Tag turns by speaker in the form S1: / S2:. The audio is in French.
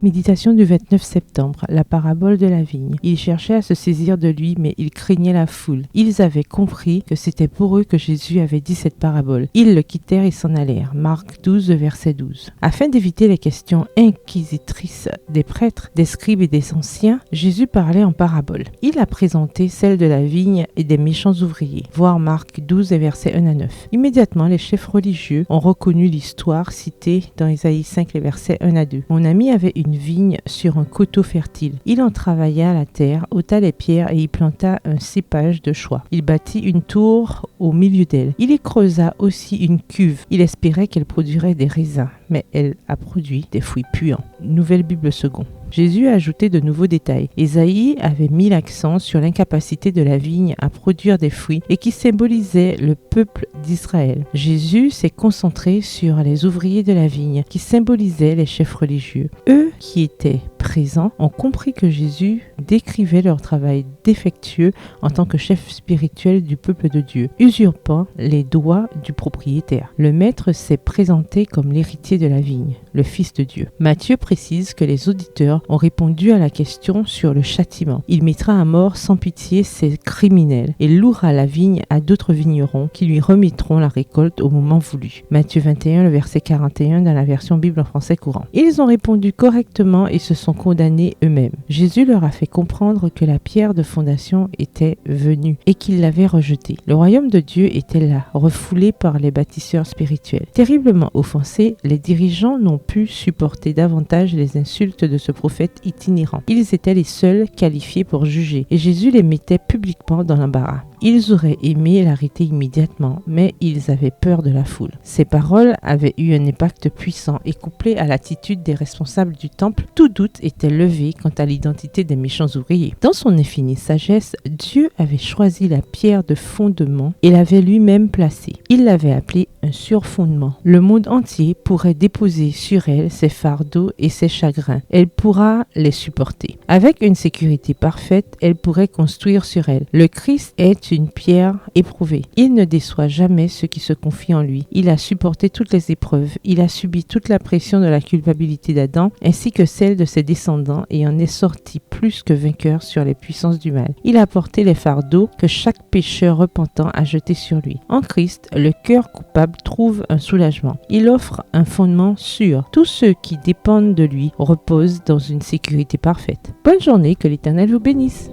S1: Méditation du 29 septembre, la parabole de la vigne. Ils cherchaient à se saisir de lui, mais ils craignaient la foule. Ils avaient compris que c'était pour eux que Jésus avait dit cette parabole. Ils le quittèrent et s'en allèrent. Marc 12, verset 12. Afin d'éviter les questions inquisitrices des prêtres, des scribes et des anciens, Jésus parlait en parabole. Il a présenté celle de la vigne et des méchants ouvriers. Voir Marc 12, versets 1 à 9. Immédiatement, les chefs religieux ont reconnu l'histoire citée dans Ésaïe 5, les versets 1 à 2. Mon ami avait une vigne sur un coteau fertile. Il en travailla la terre, ôta les pierres et y planta un cépage de choix. Il bâtit une tour au milieu d'elle. Il y creusa aussi une cuve. Il espérait qu'elle produirait des raisins, mais elle a produit des fruits puants. Nouvelle Bible seconde. Jésus a ajouté de nouveaux détails. Ésaïe avait mis l'accent sur l'incapacité de la vigne à produire des fruits et qui symbolisait le peuple d'Israël. Jésus s'est concentré sur les ouvriers de la vigne qui symbolisaient les chefs religieux. Eux qui étaient présents ont compris que Jésus décrivait leur travail défectueux en tant que chef spirituel du peuple de Dieu, usurpant les droits du propriétaire. Le maître s'est présenté comme l'héritier de la vigne, le Fils de Dieu. Matthieu précise que les auditeurs ont répondu à la question sur le châtiment. Il mettra à mort sans pitié ces criminels et louera la vigne à d'autres vignerons qui lui remettront la récolte au moment voulu. Matthieu 21, le verset 41 dans la version Bible en français courant. Ils ont répondu correctement et se sont condamnés eux-mêmes. Jésus leur a fait comprendre que la pierre de fondation était venue et qu'ils l'avaient rejetée. Le royaume de Dieu était là, refoulé par les bâtisseurs spirituels. Terriblement offensés, les dirigeants n'ont pu supporter davantage les insultes de ce prophète itinérant. Ils étaient les seuls qualifiés pour juger et Jésus les mettait publiquement dans l'embarras. Ils auraient aimé l'arrêter immédiatement, mais ils avaient peur de la foule. Ces paroles avaient eu un impact puissant et couplé à l'attitude des responsables du temple, tout doute était levé quant à l'identité des méchants ouvriers. Dans son infinie sagesse, Dieu avait choisi la pierre de fondement et l'avait lui-même placée. Il l'avait appelée un surfondement. Le monde entier pourrait déposer sur elle ses fardeaux et ses chagrins. Elle pourra les supporter. Avec une sécurité parfaite, elle pourrait construire sur elle. Le Christ est une pierre éprouvée. Il ne déçoit jamais ceux qui se confient en lui. Il a supporté toutes les épreuves. Il a subi toute la pression de la culpabilité d'Adam ainsi que celle de ses descendants et en est sorti plus que vainqueur sur les puissances du mal. Il a porté les fardeaux que chaque pécheur repentant a jetés sur lui. En Christ, le cœur coupable trouve un soulagement. Il offre un fondement sûr. Tous ceux qui dépendent de lui reposent dans une sécurité parfaite. Bonne journée, que l'Éternel vous bénisse.